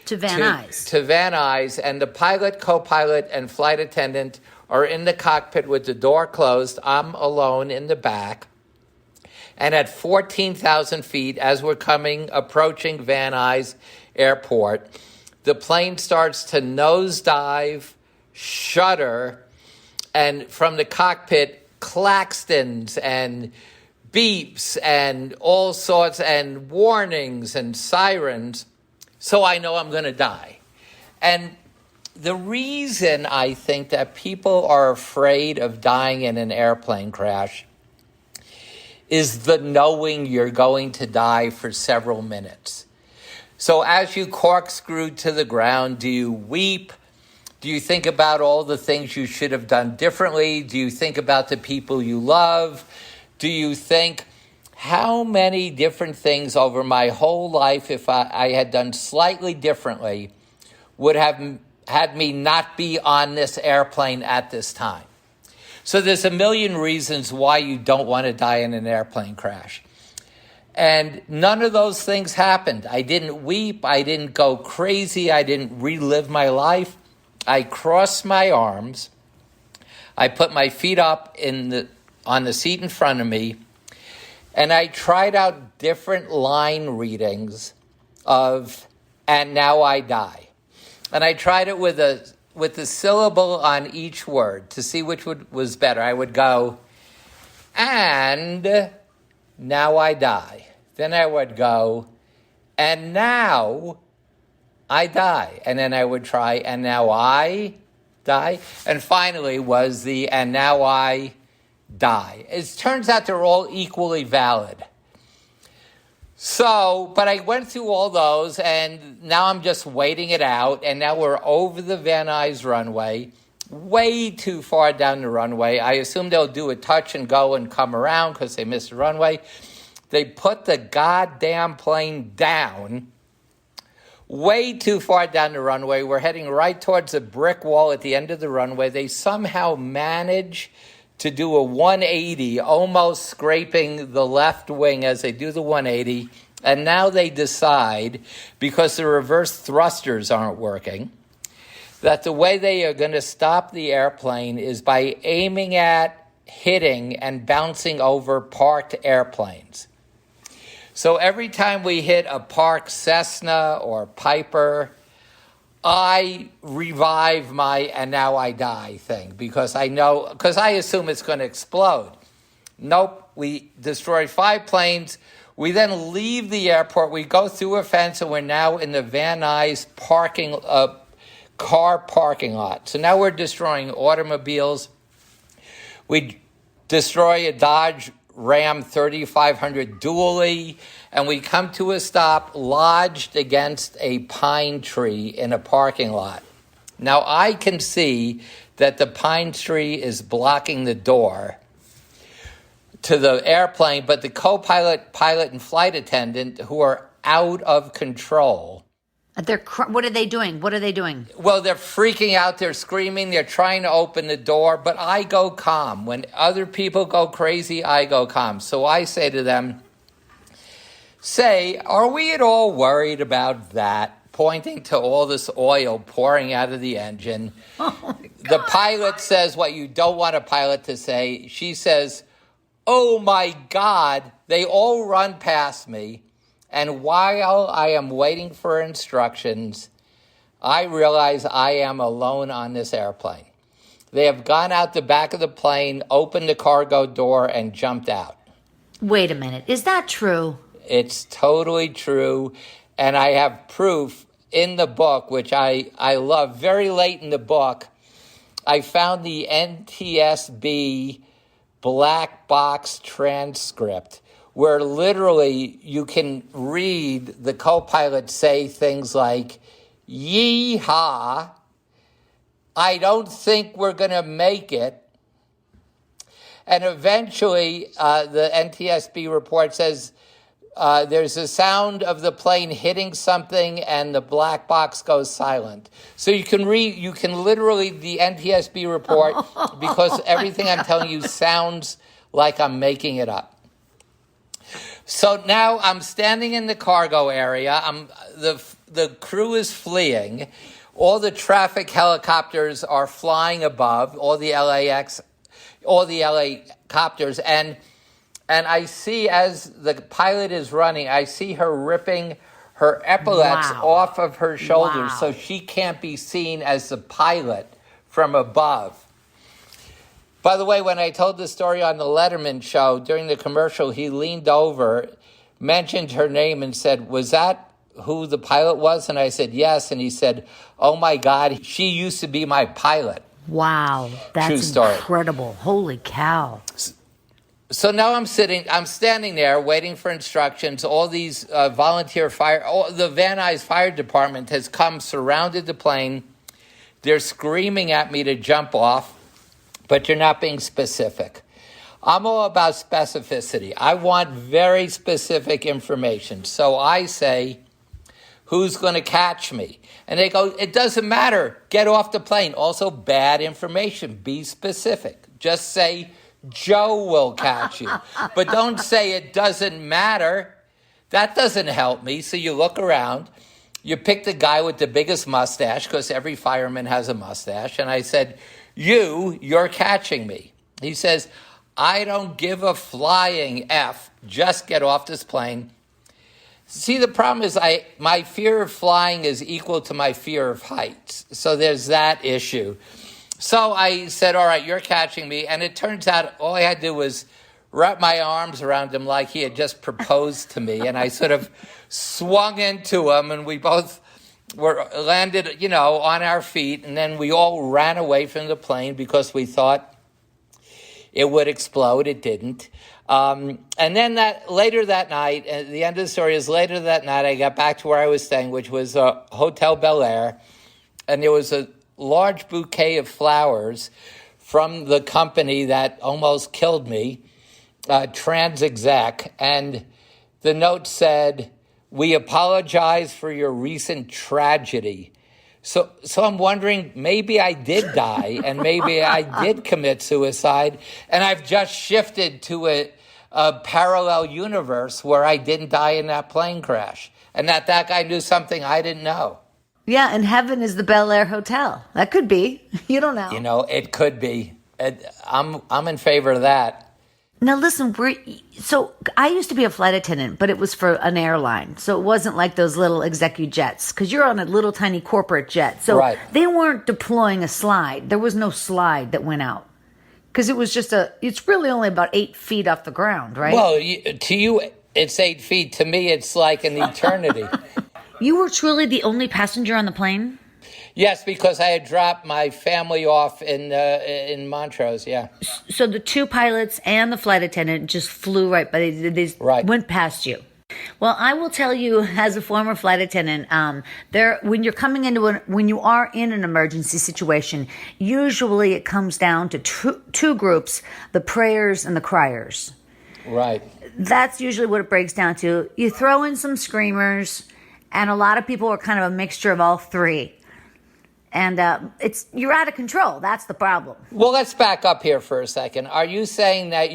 Speaker 8: to Van Nuys.
Speaker 9: To Van Nuys, and the pilot, co-pilot, and flight attendant are in the cockpit with the door closed. I'm alone in the back. And at 14,000 feet, as we're approaching Van Nuys Airport, the plane starts to nosedive, shudder, and from the cockpit, claxtons and beeps and all sorts and warnings and sirens. So I know I'm going to die. And the reason I think that people are afraid of dying in an airplane crash is the knowing you're going to die for several minutes. So as you corkscrew to the ground, do you weep? Do you think about all the things you should have done differently? Do you think about the people you love? Do you think, how many different things over my whole life, if I had done slightly differently, would have had me not be on this airplane at this time? So there's a million reasons why you don't want to die in an airplane crash. And none of those things happened. I didn't weep. I didn't go crazy. I didn't relive my life. I crossed my arms. I put my feet up on the seat in front of me, and I tried out different line readings of "and now I die." And I tried it with a syllable on each word to see which was better. I would go, "and now I die." Then I would go, "and now I die." And then I would try, "and now I die." And finally was the "and now I die. It turns out they're all equally valid. So, but I went through all those, and now I'm just waiting it out, and now we're over the Van Nuys runway, way too far down the runway. I assume they'll do a touch and go and come around because they missed the runway. They put the goddamn plane down way too far down the runway. We're heading right towards a brick wall at the end of the runway. They somehow manage to do a 180, almost scraping the left wing as they do the 180. And now they decide, because the reverse thrusters aren't working, that the way they are going to stop the airplane is by aiming at, hitting, and bouncing over parked airplanes. So every time we hit a parked Cessna or Piper, I revive my "and now I die" thing because I assume it's going to explode. Nope, we destroyed 5 planes. We then leave the airport. We go through a fence, and we're now in the Van Nuys car parking lot. So now we're destroying automobiles. We destroy a Dodge Ram 3500 dually, and we come to a stop lodged against a pine tree in a parking lot. Now I can see that the pine tree is blocking the door to the airplane, but the co-pilot, pilot, and flight attendant, who are out of control.
Speaker 8: What are they doing? What are they doing?
Speaker 9: Well, they're freaking out. They're screaming. They're trying to open the door, but I go calm. When other people go crazy, I go calm. So I say to them, are we at all worried about that? Pointing to all this oil pouring out of the engine. The pilot says what you don't want a pilot to say. She says, "Oh my God," they all run past me. And while I am waiting for instructions, I realize I am alone on this airplane. They have gone out the back of the plane, opened the cargo door, and jumped out.
Speaker 8: Wait a minute. Is that true?
Speaker 9: It's totally true. And I have proof in the book, which I love. Very late in the book, I found the NTSB black box transcript, where literally you can read the co-pilot say things like, "Yee-haw, I don't think we're going to make it." And eventually, the NTSB report says there's a sound of the plane hitting something and the black box goes silent. So you can literally, the NTSB report, because everything I'm telling you sounds like I'm making it up. So now I'm standing in the cargo area. The crew is fleeing. All the traffic helicopters are flying above, all the LA copters. And I see, as the pilot is running, I see her ripping her epaulets off of her shoulders so she can't be seen as the pilot from above. By the way, when I told the story on the Letterman show, during the commercial, he leaned over, mentioned her name, and said, "Was that who the pilot was?" And I said, "Yes." And he said, "Oh my God, she used to be my pilot."
Speaker 8: Wow, that's
Speaker 9: true story.
Speaker 8: Incredible. Holy cow.
Speaker 9: So now I'm standing there waiting for instructions. All these volunteer the Van Nuys fire department has come, surrounded the plane. They're screaming at me to jump off, but you're not being specific. I'm all about specificity. I want very specific information. So I say, "Who's going to catch me?" And they go, "It doesn't matter. Get off the plane." Also, bad information. Be specific. Just say, "Joe will catch you." But don't say "it doesn't matter." That doesn't help me. So you look around. You pick the guy with the biggest mustache, because every fireman has a mustache. And I said, you're catching me. He says, "I don't give a flying F. Just get off this plane." See, the problem is my fear of flying is equal to my fear of heights. So there's that issue. So I said, "All right, you're catching me." And it turns out all I had to do was wrap my arms around him like he had just proposed to me. And I sort of swung into him, and we both landed, on our feet. And then we all ran away from the plane because we thought it would explode. It didn't. And then later that night, the end of the story is later that night, I got back to where I was staying, which was Hotel Bel Air, and there was a large bouquet of flowers from the company that almost killed me, Transexec, and the note said, "We apologize for your recent tragedy." So I'm wondering, maybe I did die, and maybe I did commit suicide, and I've just shifted to a parallel universe where I didn't die in that plane crash, and that guy knew something I didn't know.
Speaker 8: Yeah, and heaven is the Bel Air Hotel. That could be. You don't know.
Speaker 9: You know, it could be. I'm in favor of that.
Speaker 8: Now listen, so I used to be a flight attendant, but it was for an airline. So it wasn't like those little execu jets, because you're on a little tiny corporate jet. So They weren't deploying a slide. There was no slide that went out. Because it was just it's really only about 8 feet off the ground, right?
Speaker 9: Well, to you, it's 8 feet. To me, it's like an eternity.
Speaker 8: You were truly the only passenger on the plane?
Speaker 9: Yes, because I had dropped my family off in Montrose, yeah.
Speaker 8: So the two pilots and the flight attendant just flew right by, they went past you. Well, I will tell you, as a former flight attendant, when you're coming when you are in an emergency situation, usually it comes down to two groups, the prayers and the criers.
Speaker 9: Right.
Speaker 8: That's usually what it breaks down to. You throw in some screamers, and a lot of people are kind of a mixture of all three. And you're out of control. That's the problem.
Speaker 9: Well, let's back up here for a second. Are you saying that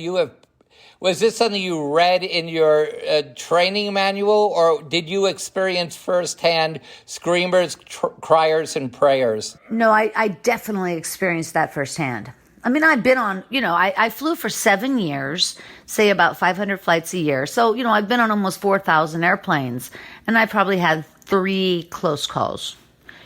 Speaker 9: was this something you read in your training manual, or did you experience firsthand screamers, criers, and prayers?
Speaker 8: No, I definitely experienced that firsthand. I mean, I've been on, I flew for 7 years, say about 500 flights a year. So, I've been on almost 4,000 airplanes, and I probably had 3 close calls.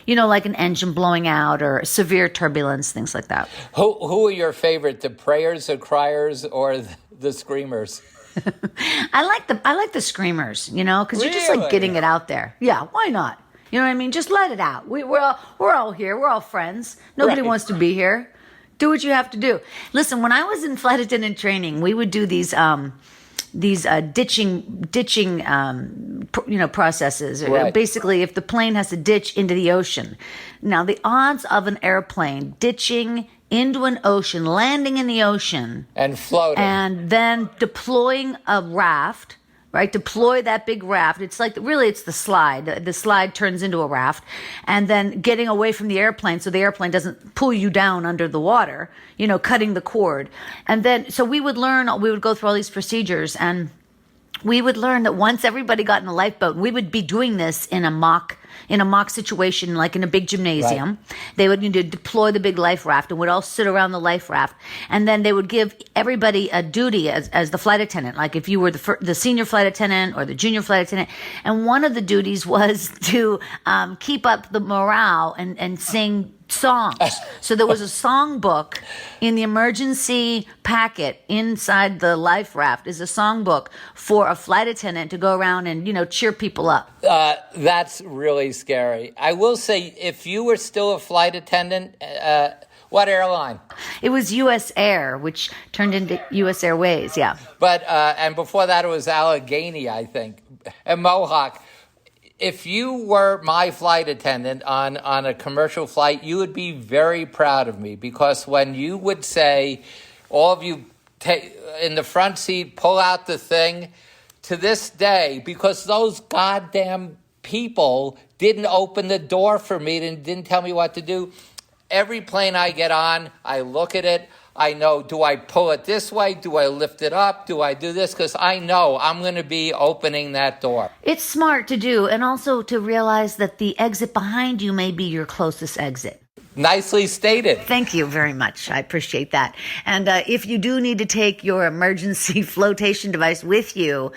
Speaker 8: Like an engine blowing out or severe turbulence, things like that.
Speaker 9: Who are your favorite, the prayers, the criers, or the screamers?
Speaker 8: I like the screamers, because you're just like getting it out there. Yeah, why not? You know what I mean? Just let it out. We're all here. We're all friends. Nobody wants to be here. Do what you have to do. Listen, when I was in flight attendant training, we would do these ditching processes.
Speaker 9: Right.
Speaker 8: Basically, if the plane has to ditch into the ocean. Now, the odds of an airplane ditching into an ocean, landing in the ocean,
Speaker 9: and floating,
Speaker 8: and then deploying a raft. Right, deploy that big raft. It's like, really, it's the slide. The slide turns into a raft, and then getting away from the airplane so the airplane doesn't pull you down under the water, cutting the cord. And then, so we would go through all these procedures, and we would learn that once everybody got in a lifeboat, we would be doing this in a mock situation, like in a big gymnasium. Right. They would need to deploy the big life raft, and would all sit around the life raft. And then they would give everybody a duty as the flight attendant, like if you were the senior flight attendant or the junior flight attendant. And one of the duties was to keep up the morale and sing songs. So there was a song book in the emergency packet inside the life raft is a song book for a flight attendant to go around and, cheer people up.
Speaker 9: That's really scary. I will say, if you were still a flight attendant, what airline?
Speaker 8: It was U.S. Air, which turned into U.S. Airways, yeah.
Speaker 9: But, and before that it was Allegheny, I think, and Mohawk. If you were my flight attendant on a commercial flight, you would be very proud of me, because when you would say, all of you in the front seat, pull out the thing, to this day, because those goddamn people didn't open the door for me and didn't tell me what to do. Every plane I get on, I look at it. I know, do I pull it this way? Do I lift it up? Do I do this? Because I know I'm going to be opening that door.
Speaker 8: It's smart to do, and also to realize that the exit behind you may be your closest exit.
Speaker 9: Nicely stated.
Speaker 8: Thank you very much. I appreciate that. And if you do need to take your emergency flotation device with you,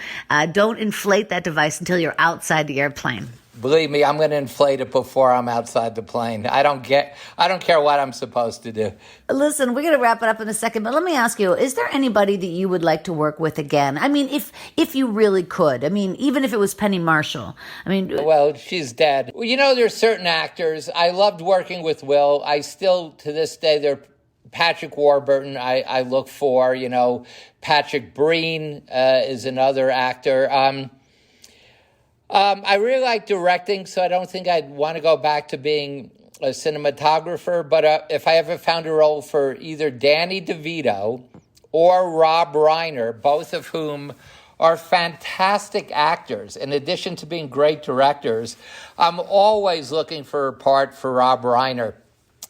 Speaker 8: don't inflate that device until you're outside the airplane.
Speaker 9: Believe me, I'm going to inflate it before I'm outside the plane. I don't care what I'm supposed to do.
Speaker 8: Listen, we're going to wrap it up in a second, but let me ask you, is there anybody that you would like to work with again? I mean, if you really could. I mean, even if it was Penny Marshall. I mean,
Speaker 9: well, she's dead. There's certain actors. I loved working with Will. I still, to this day, there are Patrick Warburton, I look for. Patrick Breen is another actor. I really like directing, so I don't think I'd want to go back to being a cinematographer. But if I ever found a role for either Danny DeVito or Rob Reiner, both of whom are fantastic actors, in addition to being great directors, I'm always looking for a part for Rob Reiner.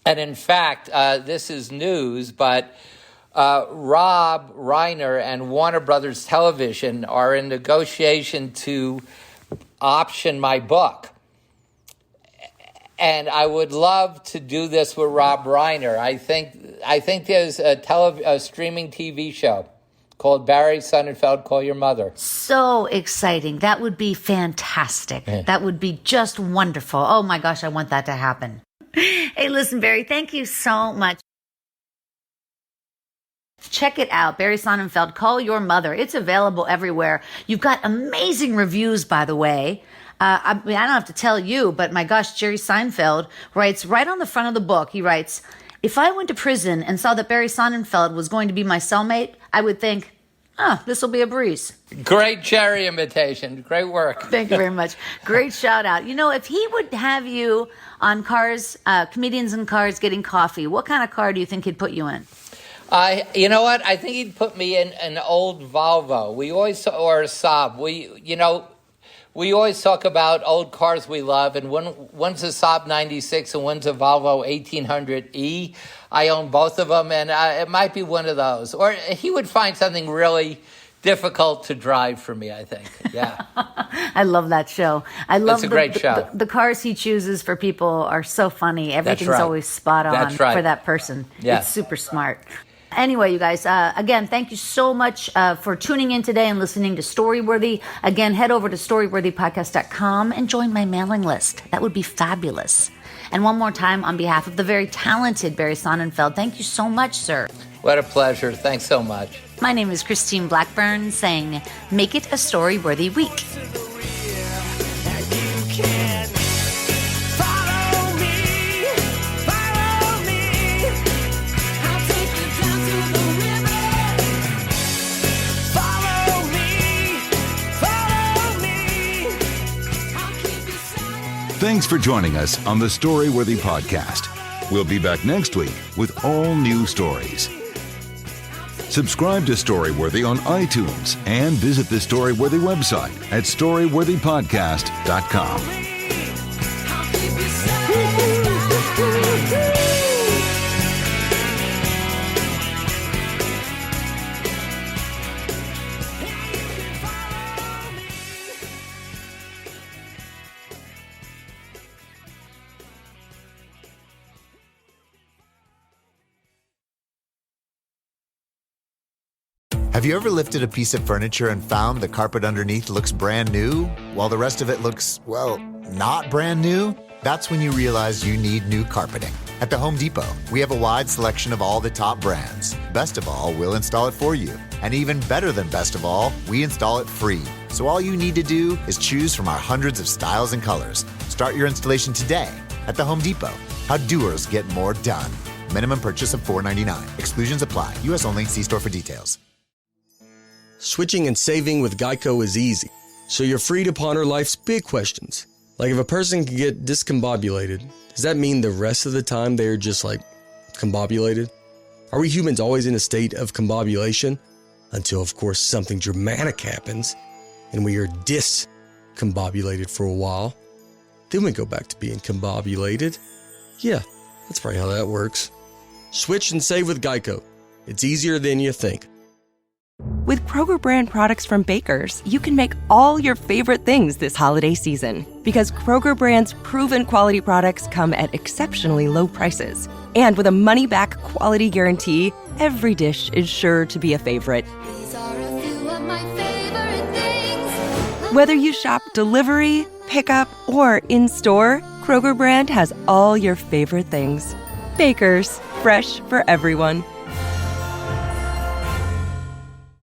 Speaker 9: And in fact, this is news, but Rob Reiner and Warner Brothers Television are in negotiation to option my book. And I would love to do this with Rob Reiner. I think there's a streaming TV show called Barry Sonnenfeld, Call Your Mother.
Speaker 8: So exciting. That would be fantastic. Yeah. That would be just wonderful. Oh my gosh, I want that to happen. Hey, listen, Barry, thank you so much. Check it out, Barry Sonnenfeld, Call Your Mother. It's available everywhere. You've got amazing reviews, by the way. I don't have to tell you, but my gosh, Jerry Seinfeld writes right on the front of the book, he writes, if I went to prison and saw that Barry Sonnenfeld was going to be my cellmate, I would think, this will be a breeze.
Speaker 9: Great Jerry imitation. Great work.
Speaker 8: Thank you very much. Great shout out. If he would have you on Cars, Comedians in Cars Getting Coffee, what kind of car do you think he'd put you in?
Speaker 9: You know what? I think he'd put me in an old Volvo. Or a Saab. We always talk about old cars we love, and one's a Saab 96 and one's a Volvo 1800E. I own both of them, and it might be one of those. Or he would find something really difficult to drive for me, I think. Yeah.
Speaker 8: I love that show. I love
Speaker 9: it's a great show.
Speaker 8: The cars he chooses for people are so funny. Everything's
Speaker 9: right.
Speaker 8: always spot on for that person.
Speaker 9: Yeah.
Speaker 8: It's super smart. Anyway, you guys, again, thank you so much for tuning in today and listening to Storyworthy. Again, head over to storyworthypodcast.com and join my mailing list. That would be fabulous. And one more time, on behalf of the very talented Barry Sonnenfeld, thank you so much, sir.
Speaker 9: What a pleasure. Thanks so much.
Speaker 8: My name is Christine Blackburn, saying, make it a Storyworthy week.
Speaker 10: Thanks for joining us on the Storyworthy Podcast. We'll be back next week with all new stories. Subscribe to Storyworthy on iTunes and visit the Storyworthy website at storyworthypodcast.com.
Speaker 11: Have you ever lifted a piece of furniture and found the carpet underneath looks brand new, while the rest of it looks, well, not brand new? That's when you realize you need new carpeting. At the Home Depot, we have a wide selection of all the top brands. Best of all, we'll install it for you. And even better than best of all, we install it free. So all you need to do is choose from our hundreds of styles and colors. Start your installation today at the Home Depot. How doers get more done. Minimum purchase of $4.99. Exclusions apply. U.S. only. See store for details.
Speaker 12: Switching and saving with Geico is easy, so you're free to ponder life's big questions. Like if a person can get discombobulated, does that mean the rest of the time they're just combobulated? Are we humans always in a state of combobulation? Until, of course, something dramatic happens and we are discombobulated for a while. Then we go back to being combobulated. Yeah, that's probably how that works. Switch and save with Geico. It's easier than you think.
Speaker 5: With Kroger brand products from Baker's, you can make all your favorite things this holiday season. Because Kroger brand's proven quality products come at exceptionally low prices. And with a money-back quality guarantee, every dish is sure to be a favorite.
Speaker 6: These are a few of my favorite things.
Speaker 5: Whether you shop delivery, pickup, or in-store, Kroger brand has all your favorite things. Baker's, fresh for everyone.